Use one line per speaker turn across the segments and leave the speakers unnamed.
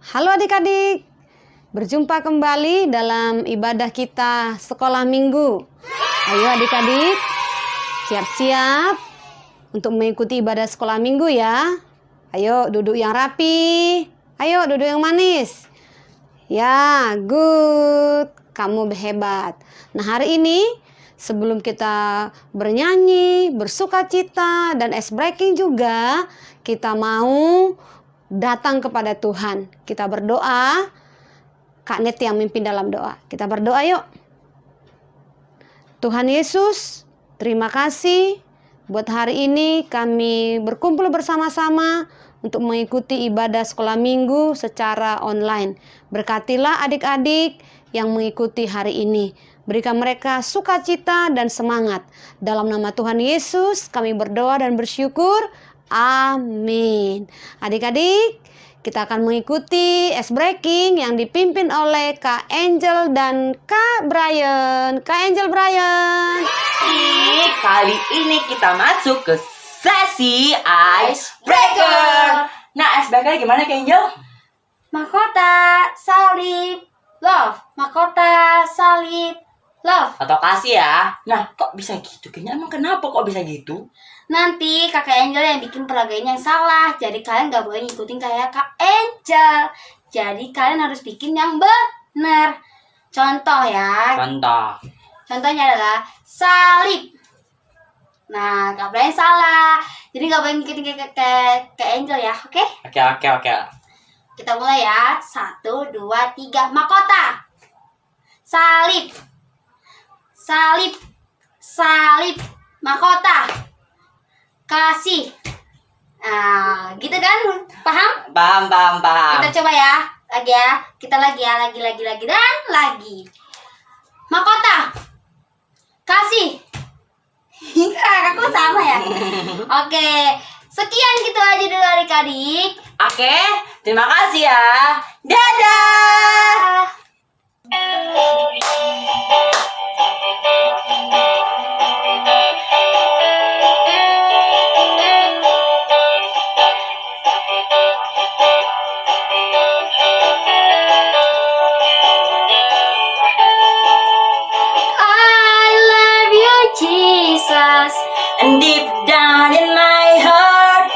Halo adik-adik, berjumpa kembali dalam ibadah kita sekolah minggu. Ayo adik-adik, siap-siap untuk mengikuti ibadah sekolah minggu ya. Ayo duduk yang rapi, ayo duduk yang manis. Ya, good, kamu hebat. Nah hari ini sebelum kita bernyanyi, bersukacita, dan ice breaking juga, kita mau datang kepada Tuhan. Kita berdoa. Kak Net yang mimpin dalam doa. Kita berdoa yuk. Tuhan Yesus, terima kasih buat hari ini kami berkumpul bersama-sama untuk mengikuti ibadah sekolah minggu secara online. Berkatilah adik-adik yang mengikuti hari ini. Berikan mereka sukacita dan semangat. Dalam nama Tuhan Yesus kami berdoa dan bersyukur. Amin. Adik-adik, kita akan mengikuti ice breaking yang dipimpin oleh Kak Angel dan Kak Brian. Kak Angel, Brian.
Kali ini kita masuk ke sesi ice breaker. Nah, ice breaker gimana Kak Angel?
Mahkota, salib, love. Mahkota, salib, love.
Atau kasih ya. Nah, kok bisa gitu? Kayaknya emang kenapa kok bisa gitu?
Nanti kakak Angel yang bikin peragain yang salah. Jadi kalian gak boleh ngikutin kayak Kak Angel. Jadi kalian harus bikin yang benar. Contoh ya. Contohnya adalah salib. Nah, Kak Brian salah. Jadi gak boleh ngikutin kayak Angel ya. Oke?
Oke.
Kita mulai ya. 1, 2, 3. Mahkota. Salib. Salib. Salib. Mahkota. Kasih. Nah, gitu kan? Paham?
Paham.
Kita coba ya. Lagi ya. Kita lagi ya. Lagi dan lagi. Mahkota. Kasih. Aku sama ya. Oke. Sekian gitu aja dulu adik-adik.
Oke, terima kasih ya. Dadah.
Jesus,
And deep down in my heart,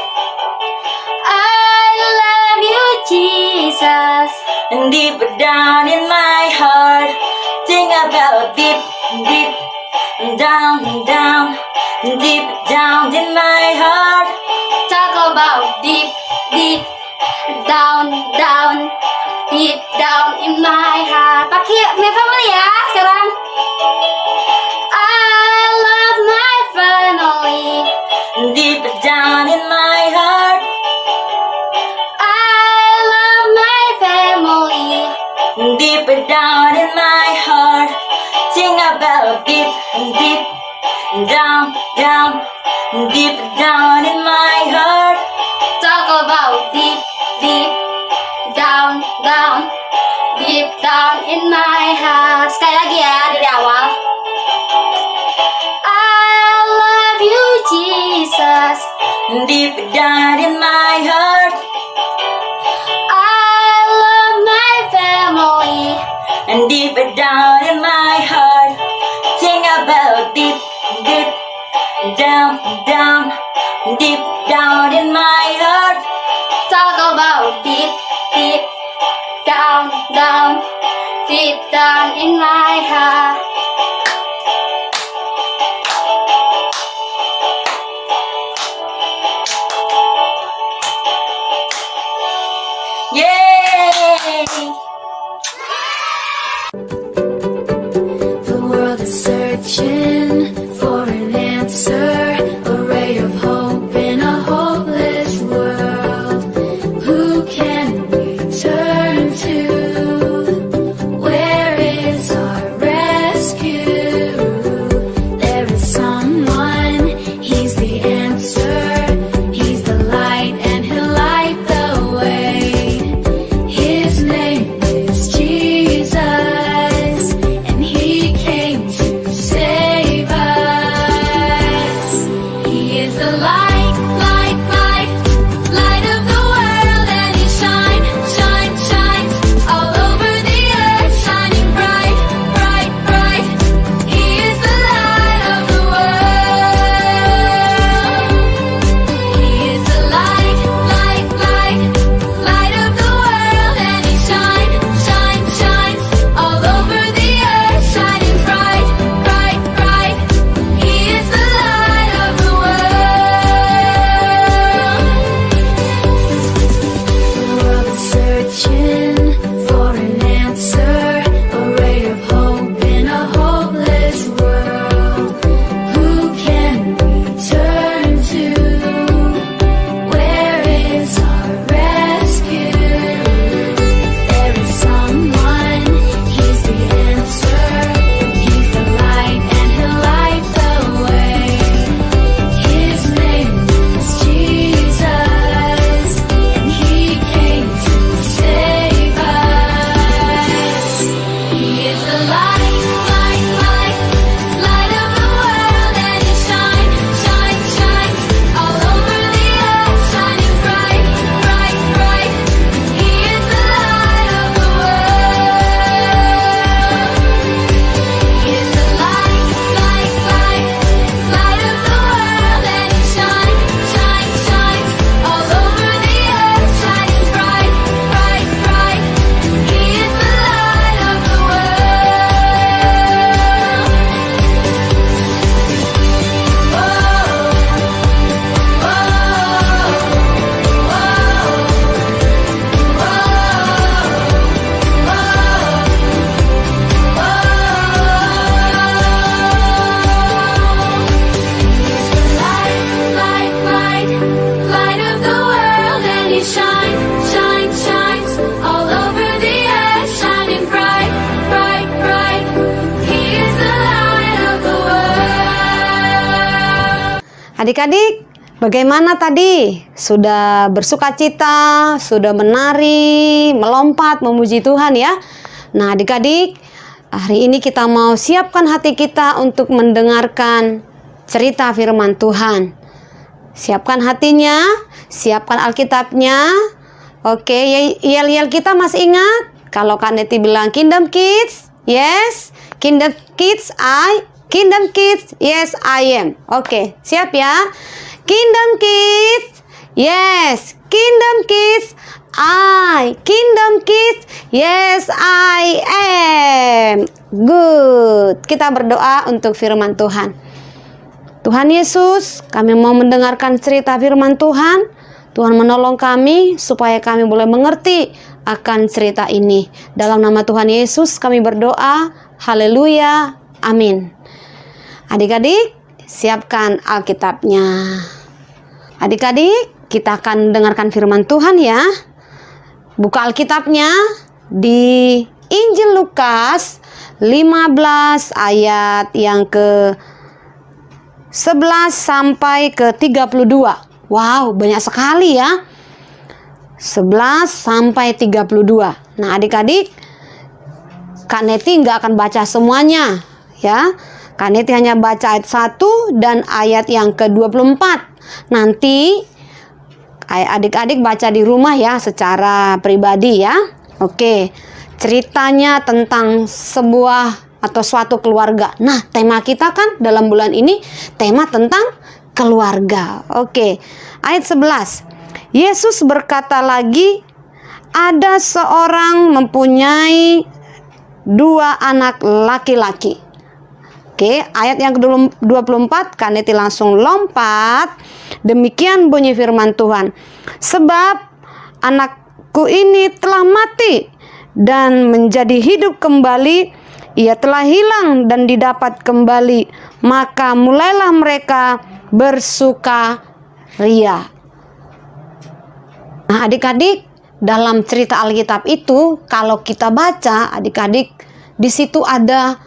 I love you, Jesus.
and deep down in my heart, think about deep down, deep down in my heart.
Talk about deep down, deep down in my heart. Pakai my family ya sekarang. I love my family.
Deep down in my heart,
I love my family.
deep down in my heart, think about deep down, deep down in my heart.
Talk about deep down, deep down in my heart. Sekali lagi ya dari awal. I love you, Jesus.
Deep down in my heart,
I love my family.
and deep down in my heart, think about deep down, deep down in my heart.
Talk about deep down, deep down in my heart.
Yay!
The world is searching for an answer, a ray of hope in a hopeless world. Who can we turn to? Where is our rescue? There is someone, he's the answer. He's the light and he'll light the way. His name is Jesus, and he came to save us. He is the light, light, light, light of the world, and he shine, shine, shine.
Adik-adik, bagaimana tadi? Sudah bersukacita, sudah menari, melompat, memuji Tuhan ya. Nah adik-adik, hari ini kita mau siapkan hati kita untuk mendengarkan cerita firman Tuhan. Siapkan hatinya, siapkan Alkitabnya. Oke, yel-yel kita masih ingat? Kalau Kak Neti bilang Kingdom Kids, yes. Kingdom Kids, yes I am. Oke, siap ya. Kingdom Kids, yes. Kingdom Kids, Kingdom Kids, yes I am. Good. Kita berdoa untuk firman Tuhan. Tuhan Yesus, kami mau mendengarkan cerita firman Tuhan. Tuhan menolong kami supaya kami boleh mengerti akan cerita ini. Dalam nama Tuhan Yesus kami berdoa. Haleluya. Amin. Adik-adik, siapkan Alkitabnya. Adik-adik, kita akan mendengarkan firman Tuhan ya. Buka Alkitabnya di Injil Lukas 15 ayat yang ke 11 sampai ke 32. Wow, banyak sekali ya. 11 sampai 32. Nah, adik-adik, Kak Neti nggak akan baca semuanya ya. Kak Neti hanya baca ayat 1 dan ayat yang ke-24. Nanti adik-adik baca di rumah ya secara pribadi ya. Oke. Ceritanya tentang sebuah atau suatu keluarga. Nah, tema kita kan dalam bulan ini tema tentang keluarga. Oke, ayat 11. Yesus berkata lagi, ada seorang mempunyai 2 anak laki-laki. Oke, ayat yang ke-24, Kak Neti langsung lompat. Demikian bunyi firman Tuhan. Sebab anakku ini telah mati dan menjadi hidup kembali. Ia telah hilang dan didapat kembali. Maka mulailah mereka bersukaria. Nah adik-adik, dalam cerita Alkitab itu kalau kita baca, adik-adik, di situ ada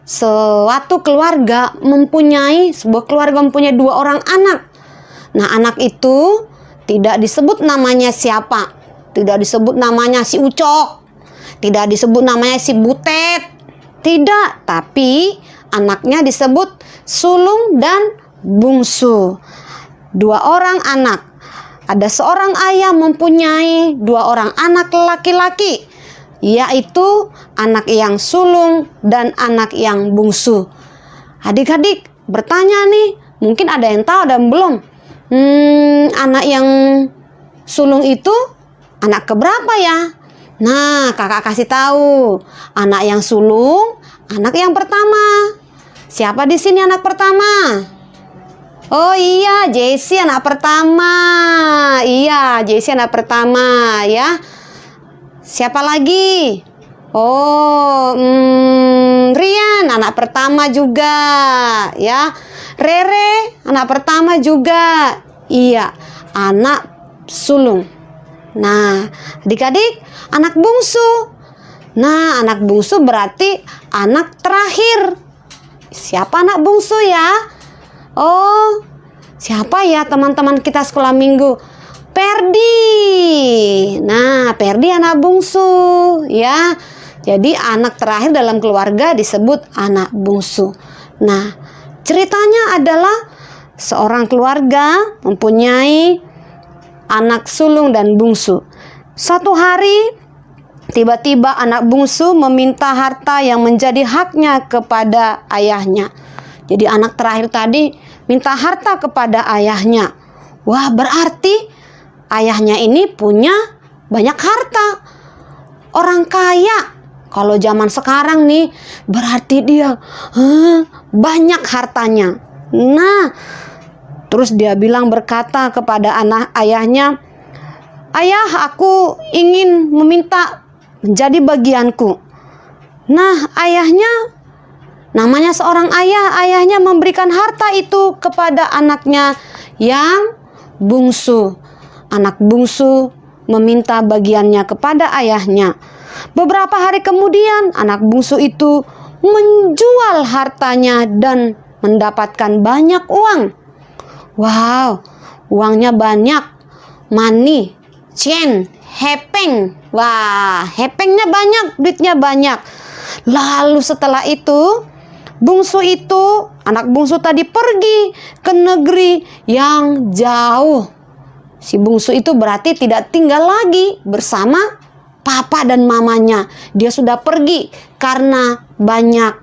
suatu keluarga sebuah keluarga mempunyai 2 orang anak. Nah anak itu tidak disebut namanya siapa, tidak disebut namanya si Ucok, tidak disebut namanya si Butet, tidak, tapi anaknya disebut sulung dan bungsu. 2 orang anak. Ada seorang ayah mempunyai 2 orang anak laki-laki, yaitu anak yang sulung dan anak yang bungsu. Adik-adik bertanya nih, mungkin ada yang tahu dan belum. Anak yang sulung itu anak keberapa ya? Nah, kakak kasih tahu. Anak yang sulung, anak yang pertama. Siapa di sini anak pertama? Oh iya, Jessie anak pertama. Iya, Jessie anak pertama ya. Siapa lagi? Oh, Rian anak pertama juga ya. Rere anak pertama juga. Iya, anak sulung. Nah, adik-adik, anak bungsu. Nah, anak bungsu berarti anak terakhir. Siapa anak bungsu ya? Oh, siapa ya teman-teman kita sekolah minggu? Perdi. Nah, Perdi anak bungsu ya. Jadi anak terakhir dalam keluarga disebut anak bungsu. Nah, ceritanya adalah seorang keluarga mempunyai anak sulung dan bungsu. Suatu hari tiba-tiba anak bungsu meminta harta yang menjadi haknya kepada ayahnya. Jadi anak terakhir tadi minta harta kepada ayahnya. Wah, berarti ayahnya ini punya banyak harta. Orang kaya. Kalau zaman sekarang nih berarti dia banyak hartanya. Nah, terus dia berkata kepada ayahnya, "Ayah, aku ingin meminta menjadi bagianku." Nah, ayahnya namanya seorang ayah, ayahnya memberikan harta itu kepada anaknya yang bungsu. Anak bungsu meminta bagiannya kepada ayahnya. Beberapa hari kemudian anak bungsu itu menjual hartanya dan mendapatkan banyak uang. Wow, uangnya banyak. Money, Chen, hepeng. Wah, hepengnya banyak, duitnya banyak. Lalu setelah itu, bungsu itu, anak bungsu tadi pergi ke negeri yang jauh. Si bungsu itu berarti tidak tinggal lagi bersama papa dan mamanya. Dia sudah pergi karena banyak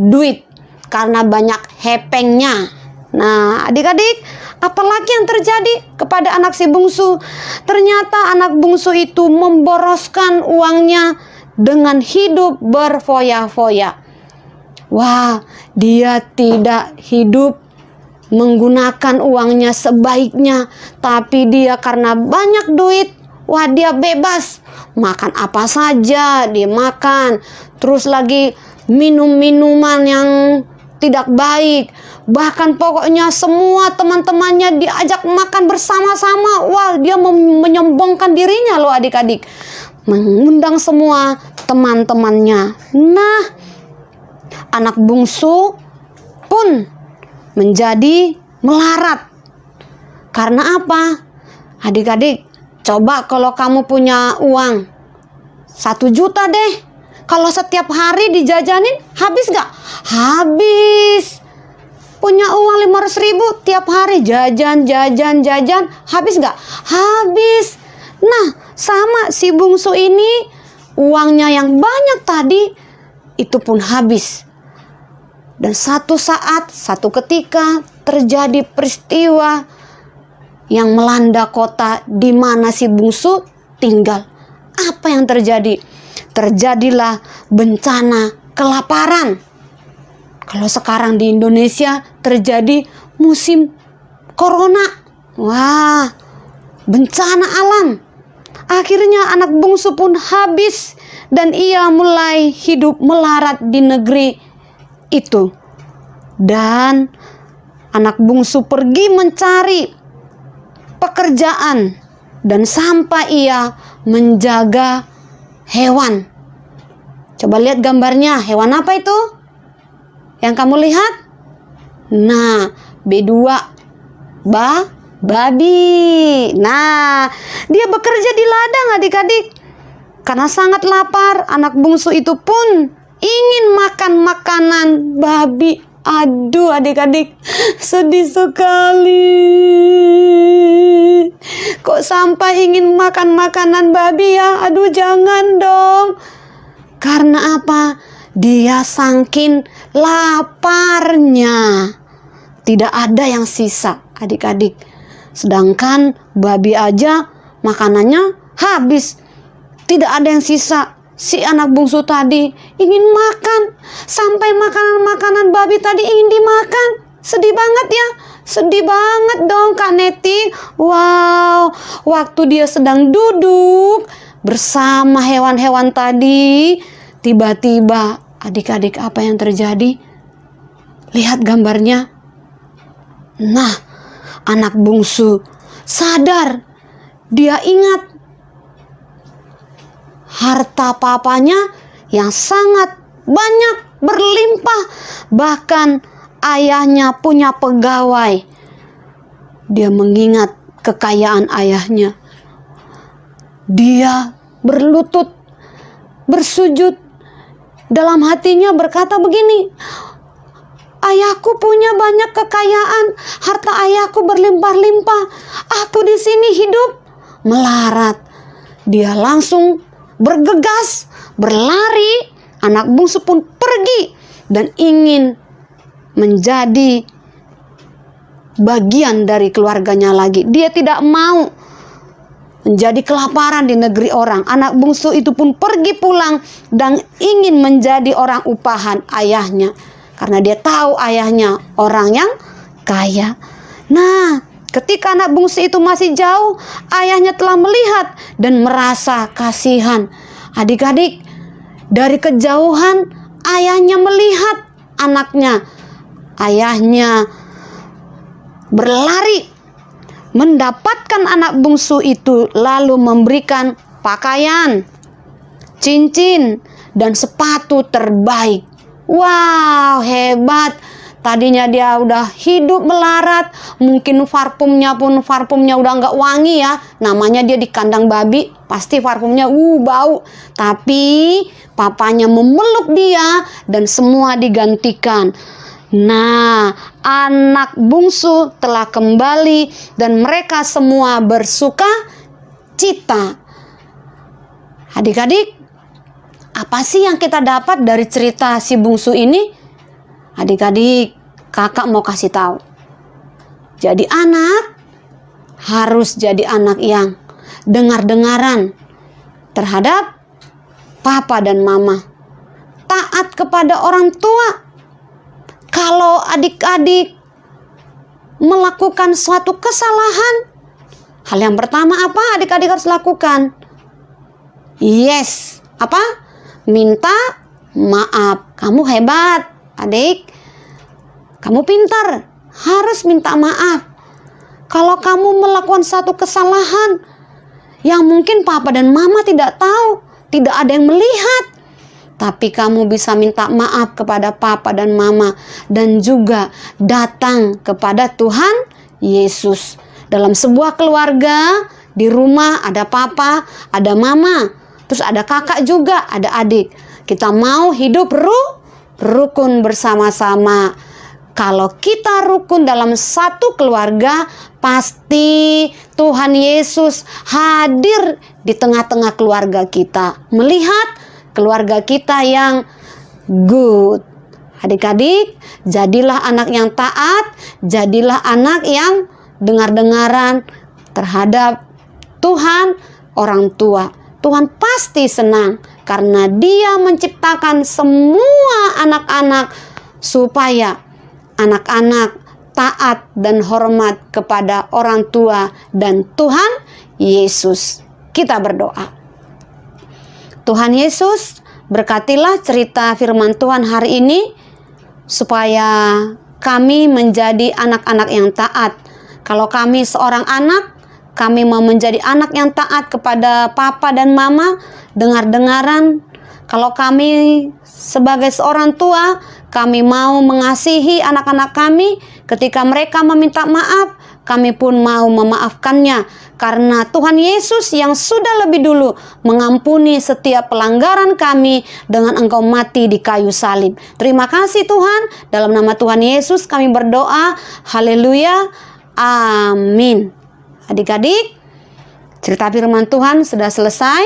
duit, karena banyak hepengnya. Nah, adik-adik, apalagi yang terjadi kepada anak si bungsu? Ternyata anak bungsu itu memboroskan uangnya dengan hidup berfoya-foya. Wah, dia tidak hidup menggunakan uangnya sebaiknya, tapi dia karena banyak duit, wah dia bebas makan apa saja dia makan, terus lagi minum minuman yang tidak baik, bahkan pokoknya semua teman-temannya diajak makan bersama-sama. Wah, dia menyombongkan dirinya loh adik-adik, mengundang semua teman-temannya. Nah, anak bungsu pun menjadi melarat. Karena apa? Adik-adik, coba kalau kamu punya uang 1 juta deh, kalau setiap hari dijajanin, habis gak? Habis. Punya uang 500.000 tiap hari jajan, habis gak? Habis. Nah, sama si bungsu ini, uangnya yang banyak tadi itu pun habis. Dan satu saat, satu ketika terjadi peristiwa yang melanda kota di mana si bungsu tinggal. Apa yang terjadi? Terjadilah bencana kelaparan. Kalau sekarang di Indonesia terjadi musim corona. Wah, bencana alam. Akhirnya anak bungsu pun habis dan ia mulai hidup melarat di negeri itu. Dan anak bungsu pergi mencari pekerjaan dan sampai ia menjaga hewan. Coba lihat gambarnya, hewan apa itu yang kamu lihat? Nah, B2 babi. Nah, dia bekerja di ladang adik-adik. Karena sangat lapar, anak bungsu itu pun ingin makan makanan babi. Aduh adik-adik, sedih sekali. Kok sampai ingin makan makanan babi ya? Aduh jangan dong. Karena apa? Dia saking laparnya, tidak ada yang sisa adik-adik. Sedangkan babi aja makanannya habis, tidak ada yang sisa. Si anak bungsu tadi ingin makan, sampai makanan-makanan babi tadi ingin dimakan. Sedih banget ya, sedih banget dong Kak Neti. Wow, waktu dia sedang duduk bersama hewan-hewan tadi, tiba-tiba adik-adik apa yang terjadi? Lihat gambarnya. Nah, anak bungsu sadar, dia ingat harta papanya yang sangat banyak, berlimpah. Bahkan ayahnya punya pegawai. Dia mengingat kekayaan ayahnya. Dia berlutut, bersujud, dalam hatinya berkata begini, ayahku punya banyak kekayaan, harta ayahku berlimpah-limpah. Aku di sini hidup melarat. Dia langsung bergegas, berlari. Anak bungsu pun pergi dan ingin menjadi bagian dari keluarganya lagi. Dia tidak mau menjadi kelaparan di negeri orang. Anak bungsu itu pun pergi pulang dan ingin menjadi orang upahan ayahnya, karena dia tahu ayahnya orang yang kaya. Nah, ketika anak bungsu itu masih jauh, ayahnya telah melihat dan merasa kasihan. Adik-adik, dari kejauhan ayahnya melihat anaknya. Ayahnya berlari mendapatkan anak bungsu itu, lalu memberikan pakaian, cincin, dan sepatu terbaik. Wow, hebat. Tadinya dia udah hidup melarat, mungkin parfumnya udah nggak wangi ya. Namanya dia di kandang babi, pasti parfumnya bau. Tapi papanya memeluk dia dan semua digantikan. Nah, anak bungsu telah kembali dan mereka semua bersuka cita. Adik-adik, apa sih yang kita dapat dari cerita si bungsu ini? Adik-adik, kakak mau kasih tahu. Jadi anak harus jadi anak yang dengar-dengaran terhadap papa dan mama. Taat kepada orang tua. Kalau adik-adik melakukan suatu kesalahan, hal yang pertama apa adik-adik harus lakukan? Yes, apa? Minta maaf. Kamu hebat, adik. Kamu pintar, harus minta maaf. Kalau kamu melakukan satu kesalahan yang mungkin papa dan mama tidak tahu, tidak ada yang melihat, tapi kamu bisa minta maaf kepada papa dan mama dan juga datang kepada Tuhan Yesus. Dalam sebuah keluarga, di rumah ada papa, ada mama, terus ada kakak juga, ada adik. Kita mau hidup rukun bersama-sama. Kalau kita rukun dalam satu keluarga, pasti Tuhan Yesus hadir di tengah-tengah keluarga kita, melihat keluarga kita yang good. Adik-adik, jadilah anak yang taat, jadilah anak yang dengar-dengaran terhadap Tuhan, orang tua. Tuhan pasti senang karena Dia menciptakan semua anak-anak supaya anak-anak taat dan hormat kepada orang tua dan Tuhan Yesus. Kita berdoa. Tuhan Yesus, berkatilah cerita firman Tuhan hari ini supaya kami menjadi anak-anak yang taat. Kalau kami seorang anak, kami mau menjadi anak yang taat kepada papa dan mama, dengar-dengaran. Kalau kami sebagai seorang tua, kami mau mengasihi anak-anak kami ketika mereka meminta maaf, kami pun mau memaafkannya. Karena Tuhan Yesus yang sudah lebih dulu mengampuni setiap pelanggaran kami dengan Engkau mati di kayu salib. Terima kasih Tuhan, dalam nama Tuhan Yesus kami berdoa. Haleluya, amin. Adik-adik, cerita firman Tuhan sudah selesai,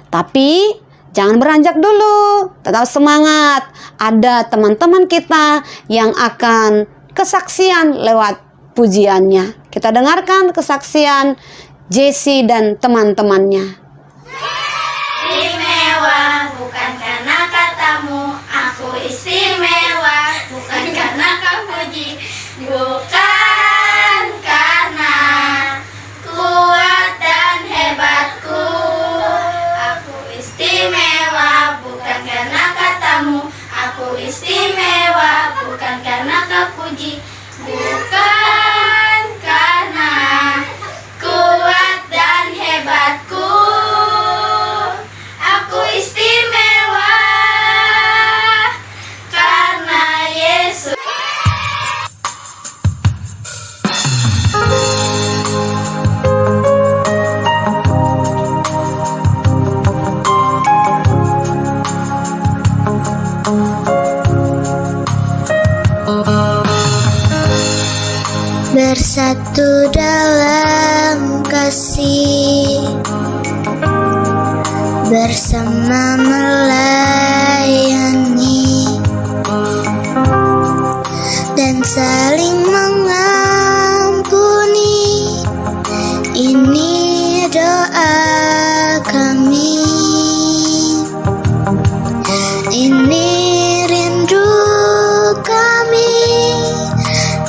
tapi jangan beranjak dulu, tetap semangat. Ada teman-teman kita yang akan kesaksian lewat pujiannya. Kita dengarkan kesaksian Jesse dan teman-temannya.
Istimewa bukan karena katamu, aku istimewa bukan karena kau puji, bukan karena kuat dan hebatku. Aku istimewa bukan karena katamu, aku istimewa bukan karena kau puji, bukan karena kuat dan hebatku. Aku istimewa karena Yesus.
Bersatu dalam kasih, bersama melayani dan saling mengampuni. Ini doa kami, ini rindu kami.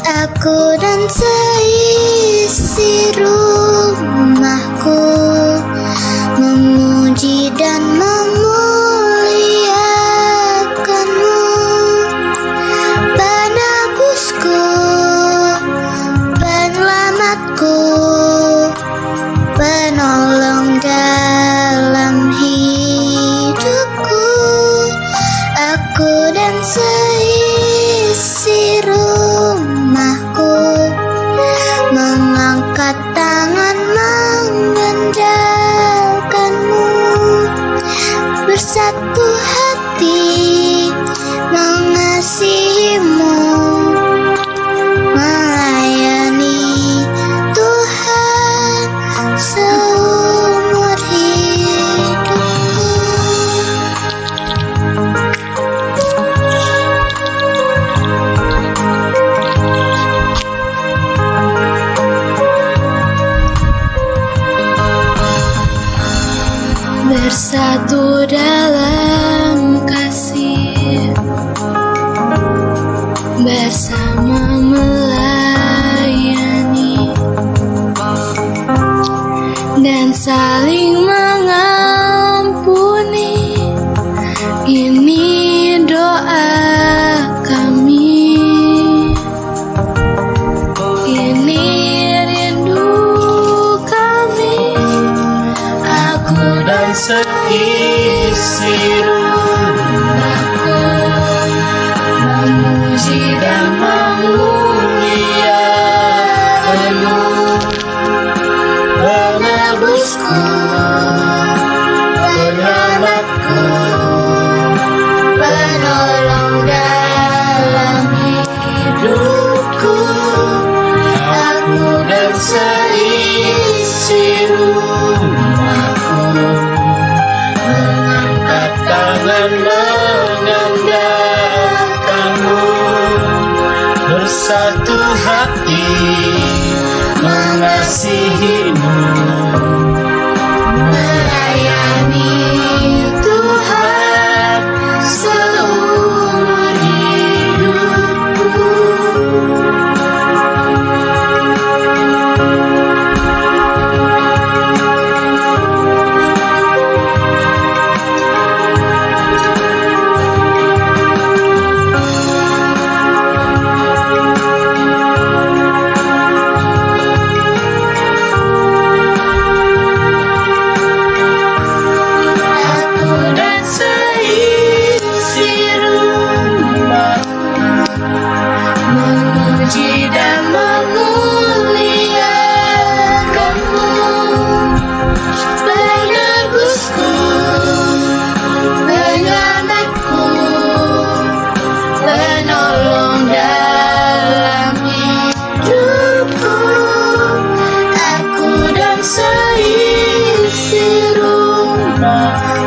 Aku dan seisi rumahku memuji dan memuliakan
bersatu dalam kasih, bersama melayani dan saling mengampuni. Ini doa kami, ini rindu kami. Aku dan
seisi rumahku memuji dan memuliakanmu, penebusku, penyelamatku, penolong dalam hidupku. Aku dan seisi rumahku mengangkat tangan mengandalkanmu, bersatu hati mengasihimu, melayani Tuhan seumur hidupku. Memuji dan memuliakanmu, penebusku, penyelamatku, penolong dalam hidupku. Aku dan seisi rumahku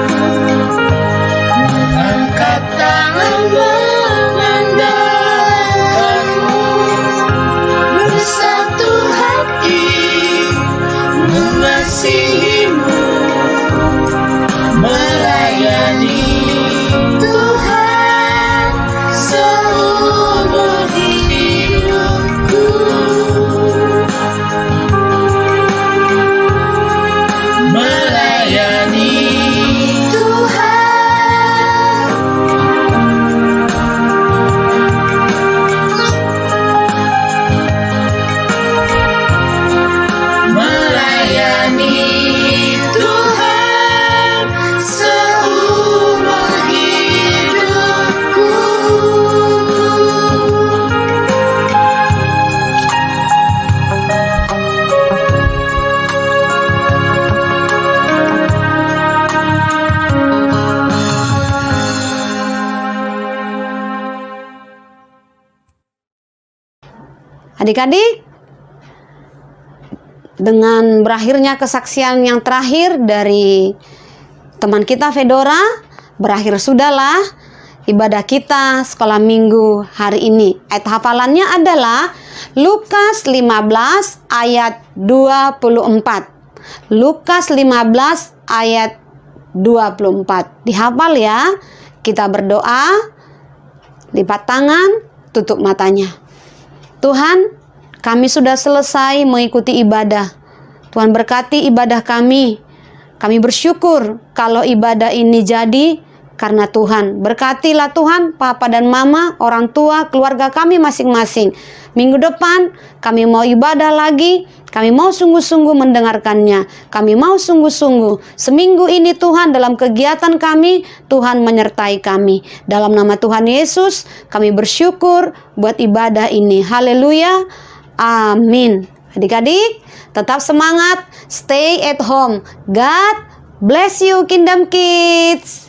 mengangkat tangan mengandalkanmu, bersatu hati mengasihimu, melayani Tuhan seumur hidupku. Melayani Tuhan, melayani Tuhan seumur hidupku.
Adik-adik, dengan berakhirnya kesaksian yang terakhir dari teman kita Fedora, berakhir sudahlah ibadah kita sekolah minggu hari ini. Ayat hafalannya adalah Lukas 15 ayat 24. Lukas 15 ayat 24. Dihafal ya. Kita berdoa, lipat tangan, tutup matanya. Tuhan, kami sudah selesai mengikuti ibadah. Tuhan berkati ibadah kami. Kami bersyukur kalau ibadah ini jadi karena Tuhan. Berkatilah Tuhan, Papa dan Mama, orang tua, keluarga kami masing-masing. Minggu depan kami mau ibadah lagi. Kami mau sungguh-sungguh mendengarkannya. Kami mau sungguh-sungguh. Seminggu ini Tuhan dalam kegiatan kami, Tuhan menyertai kami. Dalam nama Tuhan Yesus, kami bersyukur buat ibadah ini. Haleluya. Amin. Adik-adik, tetap semangat. Stay at home. God bless you, Kingdom Kids.